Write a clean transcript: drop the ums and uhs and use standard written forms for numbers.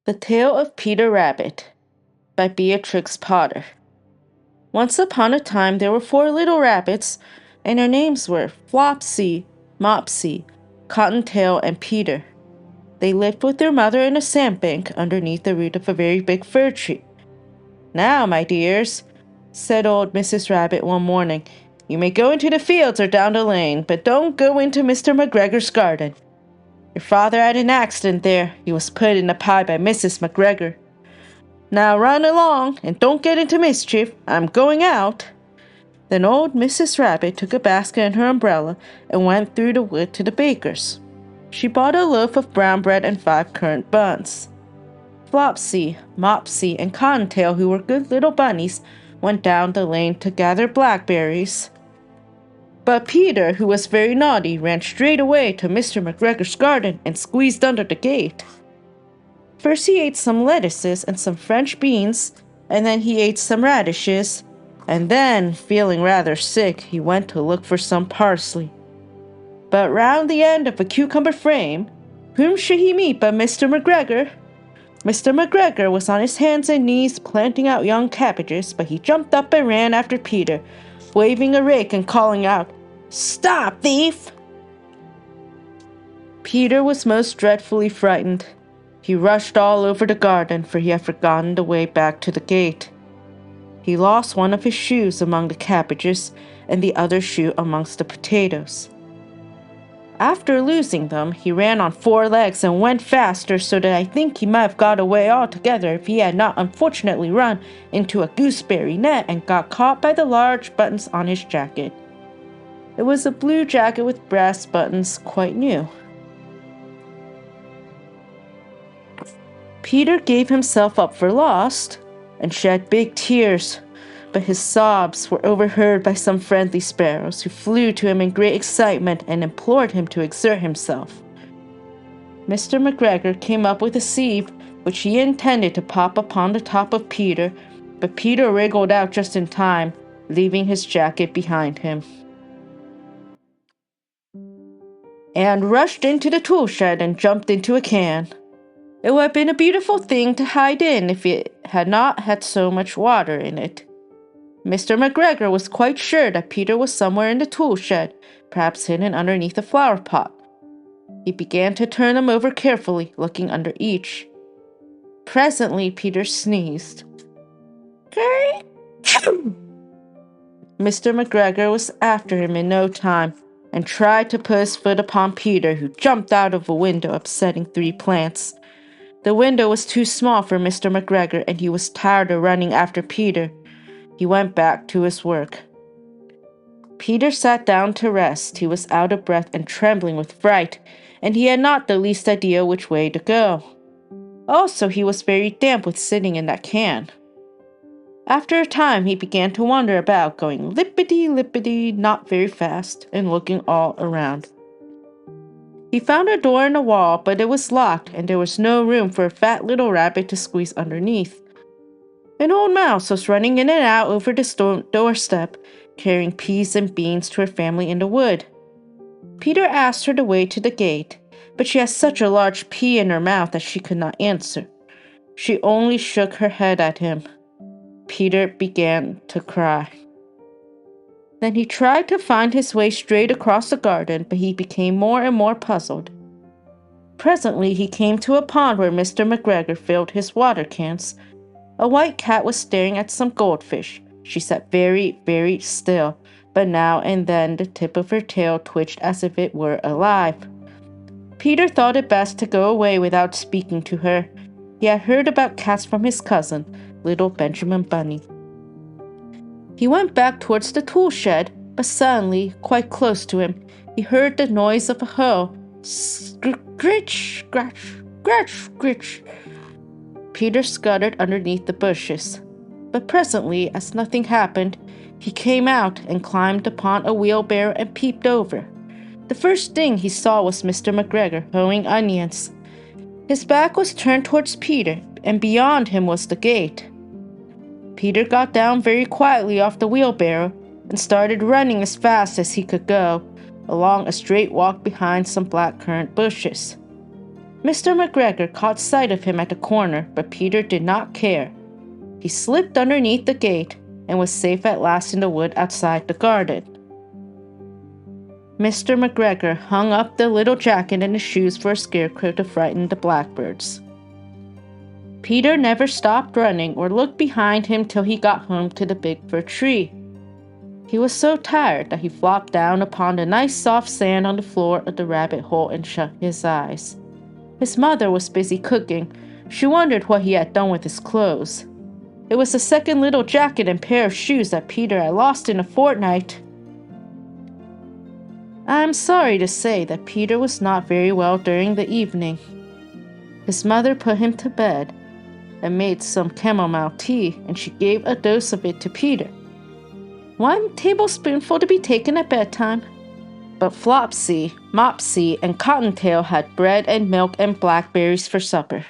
The Tale of Peter Rabbit by Beatrix Potter. Once upon a time there were 4 little rabbits, and their names were Flopsy, Mopsy, Cottontail, and Peter. They lived with their mother in a sandbank underneath the root of a very big fir tree. "Now, my dears," said old Mrs. Rabbit one morning, "you may go into the fields or down the lane, but don't go into Mr. McGregor's garden. Your father had an accident there. He was put in a pie by Mrs. McGregor. Now run along, and don't get into mischief. I'm going out." Then old Mrs. Rabbit took a basket and her umbrella and went through the wood to the baker's. She bought a loaf of brown bread and 5 currant buns. Flopsy, Mopsy, and Cottontail, who were good little bunnies, went down the lane to gather blackberries. But Peter, who was very naughty, ran straight away to Mr. McGregor's garden and squeezed under the gate. First he ate some lettuces and some French beans, and then he ate some radishes, and then, feeling rather sick, he went to look for some parsley. But round the end of a cucumber frame, whom should he meet but Mr. McGregor? Mr. McGregor was on his hands and knees planting out young cabbages, but he jumped up and ran after Peter, waving a rake and calling out, "Stop, thief!" Peter was most dreadfully frightened. He rushed all over the garden, for he had forgotten the way back to the gate. He lost one of his shoes among the cabbages and the other shoe amongst the potatoes. After losing them, he ran on 4 legs and went faster, so that I think he might have got away altogether if he had not unfortunately run into a gooseberry net and got caught by the large buttons on his jacket. It was a blue jacket with brass buttons, quite new. Peter gave himself up for lost and shed big tears, but his sobs were overheard by some friendly sparrows, who flew to him in great excitement and implored him to exert himself. Mr. McGregor came up with a sieve, which he intended to pop upon the top of Peter, but Peter wriggled out just in time, leaving his jacket behind him, and rushed into the tool shed and jumped into a can. It would have been a beautiful thing to hide in if it had not had so much water in it. Mr. McGregor was quite sure that Peter was somewhere in the tool shed, perhaps hidden underneath a flower pot. He began to turn them over carefully, looking under each. Presently, Peter sneezed. Mr. McGregor was after him in no time, and tried to put his foot upon Peter, who jumped out of a window, upsetting 3 plants. The window was too small for Mr. McGregor, and he was tired of running after Peter. He went back to his work. Peter sat down to rest. He was out of breath and trembling with fright, and he had not the least idea which way to go. Also, he was very damp with sitting in that can. After a time, he began to wander about, going lippity-lippity, not very fast, and looking all around. He found a door in the wall, but it was locked, and there was no room for a fat little rabbit to squeeze underneath. An old mouse was running in and out over the doorstep, carrying peas and beans to her family in the wood. Peter asked her the way to the gate, but she had such a large pea in her mouth that she could not answer. She only shook her head at him. Peter began to cry. Then he tried to find his way straight across the garden, but he became more and more puzzled. Presently he came to a pond where Mr. McGregor filled his water cans. A white cat was staring at some goldfish. She sat very, very still, but now and then the tip of her tail twitched as if it were alive. Peter thought it best to go away without speaking to her. He had heard about cats from his cousin, little Benjamin Bunny. He went back towards the tool shed, but suddenly, quite close to him, he heard the noise of a hoe. Scritch, scratch, scratch, scritch. Peter scuttered underneath the bushes. But presently, as nothing happened, he came out and climbed upon a wheelbarrow and peeped over. The first thing he saw was Mr. McGregor hoeing onions. His back was turned towards Peter, and beyond him was the gate. Peter got down very quietly off the wheelbarrow and started running as fast as he could go, along a straight walk behind some blackcurrant bushes. Mr. McGregor caught sight of him at the corner, but Peter did not care. He slipped underneath the gate and was safe at last in the wood outside the garden. Mr. McGregor hung up the little jacket and the shoes for a scarecrow to frighten the blackbirds. Peter never stopped running or looked behind him till he got home to the big fir tree. He was so tired that he flopped down upon the nice soft sand on the floor of the rabbit hole and shut his eyes. His mother was busy cooking. She wondered what he had done with his clothes. It was the second little jacket and pair of shoes that Peter had lost in a fortnight. I'm sorry to say that Peter was not very well during the evening. His mother put him to bed and made some chamomile tea, and she gave a dose of it to Peter. 1 tablespoonful to be taken at bedtime. But Flopsy, Mopsy, and Cottontail had bread and milk and blackberries for supper.